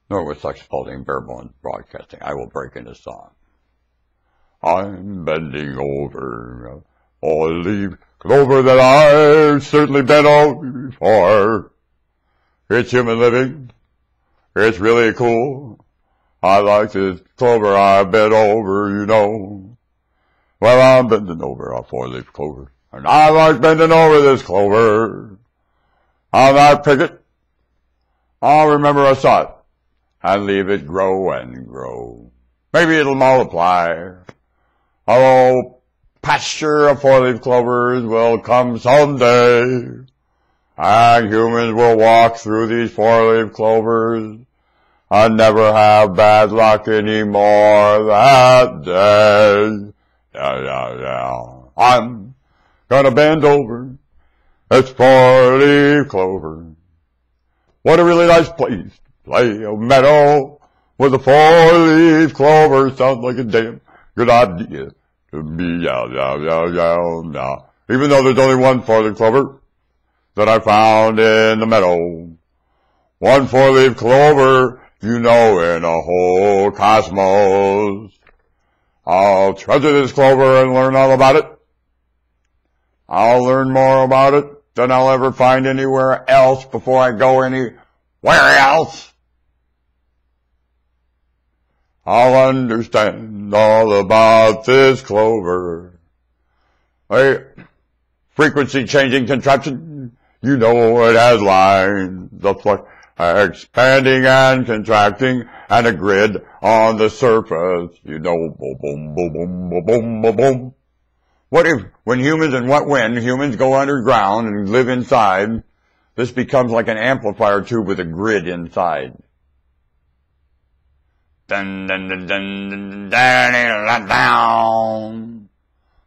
nor with such halting bare bones broadcasting. I will break into song. I'm bending over all leaf clover that I've certainly bent over before. It's human living. It's really cool. I like this clover I bent over, you know. Well, I'm bending over a four-leaf clover, and I like bending over this clover. I'll not pick it. I'll remember I saw it, and leave it grow and grow. Maybe it'll multiply. Oh, pasture of four-leaf clovers will come someday, and humans will walk through these four-leaf clovers and never have bad luck anymore that day. Yeah. I'm gonna bend over this four-leaf clover. What a really nice place to play a meadow with a four-leaf clover. Sounds like a damn good idea to me. Yeah. Even though there's only one four-leaf clover that I found in the meadow. One four-leaf clover, you know, in a whole cosmos. I'll treasure this clover and learn all about it. I'll learn more about it than I'll ever find anywhere else before I go anywhere else. I'll understand all about this clover. A frequency changing contraption, you know it has lines, the flux expanding and contracting, and a grid on the surface, you know, boom, boom, boom, boom, boom, boom, boom, boom. What if, when humans go underground and live inside, this becomes like an amplifier tube with a grid inside? Dun, dun, dun, dun, dun, dun, down.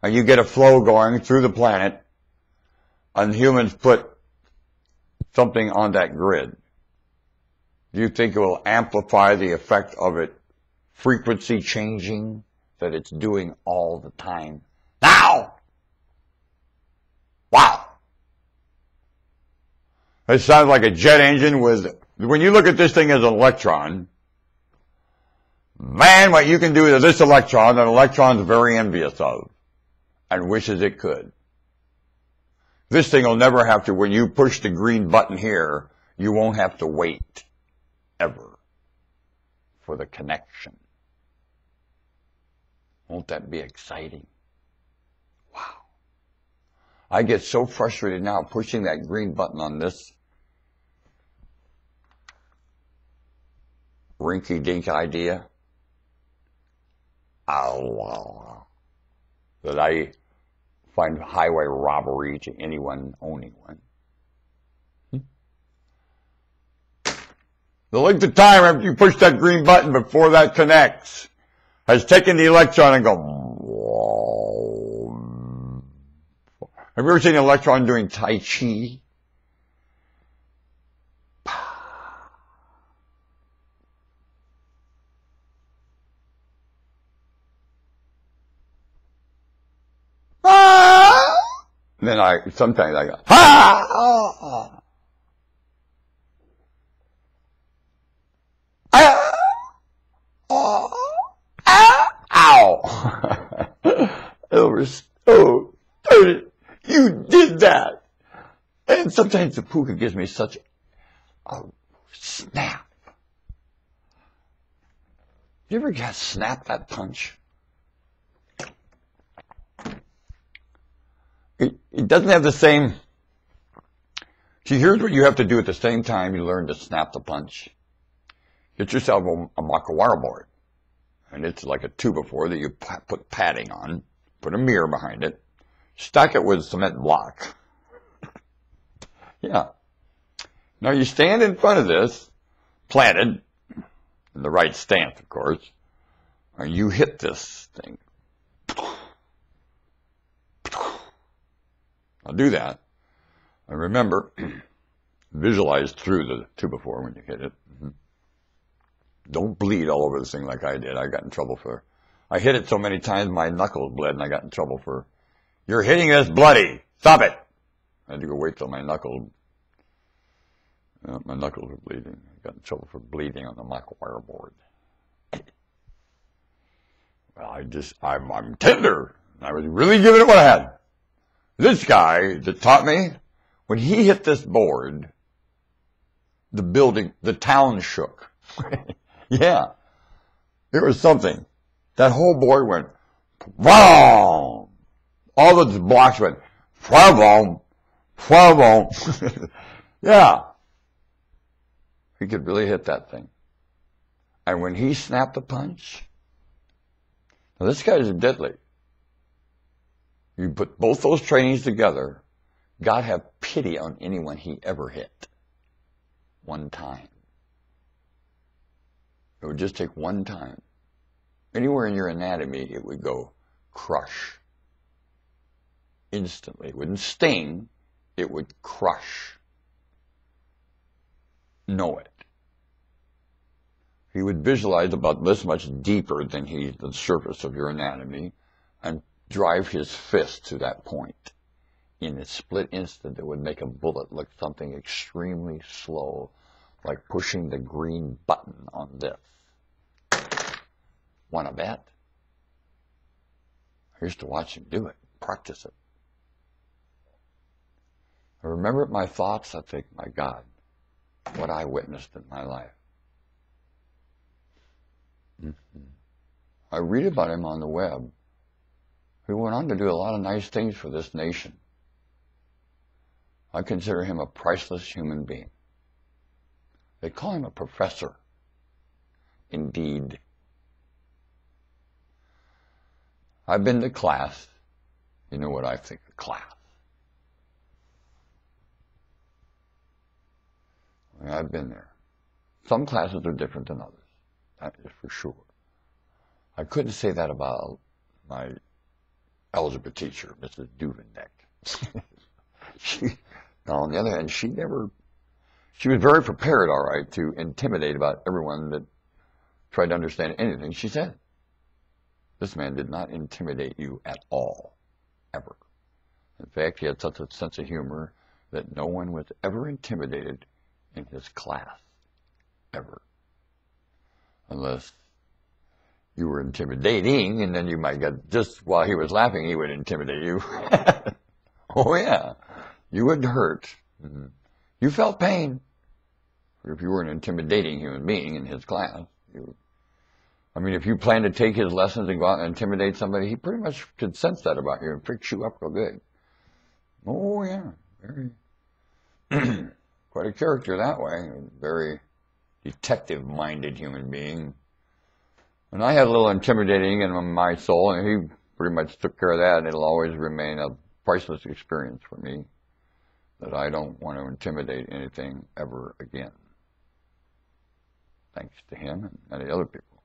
And you get a flow going through the planet, and humans put something on that grid. Do you think it will amplify the effect of it frequency changing that it's doing all the time now? Wow. It sounds like a jet engine when you look at this thing as an electron, man, what you can do to this electron, an electron's very envious of and wishes it could. This thing will never have to, when you push the green button here, you won't have to wait ever for the connection. Won't that be exciting? Wow. I get so frustrated now pushing that green button on this rinky-dink idea. That I find highway robbery to anyone owning one. The length of time after you push that green button before that connects has taken the electron and go. Have you ever seen an electron doing Tai Chi? And then sometimes I go, ow! You did that! And sometimes the puka gives me such a snap. You ever get snapped that punch? It doesn't have the same. See, here's what you have to do at the same time you learn to snap the punch. Get yourself a Makawara board. And it's like a 2x4 that you put padding on, put a mirror behind it, stack it with cement block. Yeah. Now you stand in front of this, planted, in the right stance, of course, and you hit this thing. I'll do that. And remember, visualize through the 2x4 when you hit it. Don't bleed all over this thing like I did. I got in trouble I hit it so many times my knuckles bled, and I got in trouble you're hitting this bloody. Stop it. I had to go wait till my knuckles. My knuckles were bleeding. I got in trouble for bleeding on the microwire board. Well, I'm tender. I was really giving it what I had. This guy that taught me, when he hit this board, the town shook. Yeah, it was something. That whole board went, wow! All the blocks went, wow, wow. Yeah. He could really hit that thing. And when he snapped a punch, now this guy is deadly. You put both those trainings together, God have pity on anyone he ever hit. One time. It would just take one time. Anywhere in your anatomy, it would go crush. Instantly. It wouldn't sting, it would crush. Know it. He would visualize about this much deeper than the surface of your anatomy and drive his fist to that point. In a split instant, it would make a bullet look something extremely slow, like pushing the green button on this. Want to bet? I used to watch him do it, practice it. I remember my thoughts, I think, my God, what I witnessed in my life. I read about him on the web. He went on to do a lot of nice things for this nation. I consider him a priceless human being. They call him a professor. Indeed. I've been to class. You know what I think of class. I've been there. Some classes are different than others. That is for sure. I couldn't say that about my algebra teacher, Mrs. Duvendeck. On the other hand, she was very prepared, all right, to intimidate about everyone that tried to understand anything she said. This man did not intimidate you at all, ever. In fact, he had such a sense of humor that no one was ever intimidated in his class, ever. Unless you were intimidating, and then you might get, just while he was laughing, he would intimidate you. Oh, yeah. You would hurt. Mm-hmm. You felt pain. If you were an intimidating human being in his class. If you planned to take his lessons and go out and intimidate somebody, he pretty much could sense that about you and fix you up real good. Oh, yeah. Very quite a character that way. Very detective-minded human being. And I had a little intimidating in my soul, and he pretty much took care of that, and it'll always remain a priceless experience for me that I don't want to intimidate anything ever again. Thanks to him and many other people.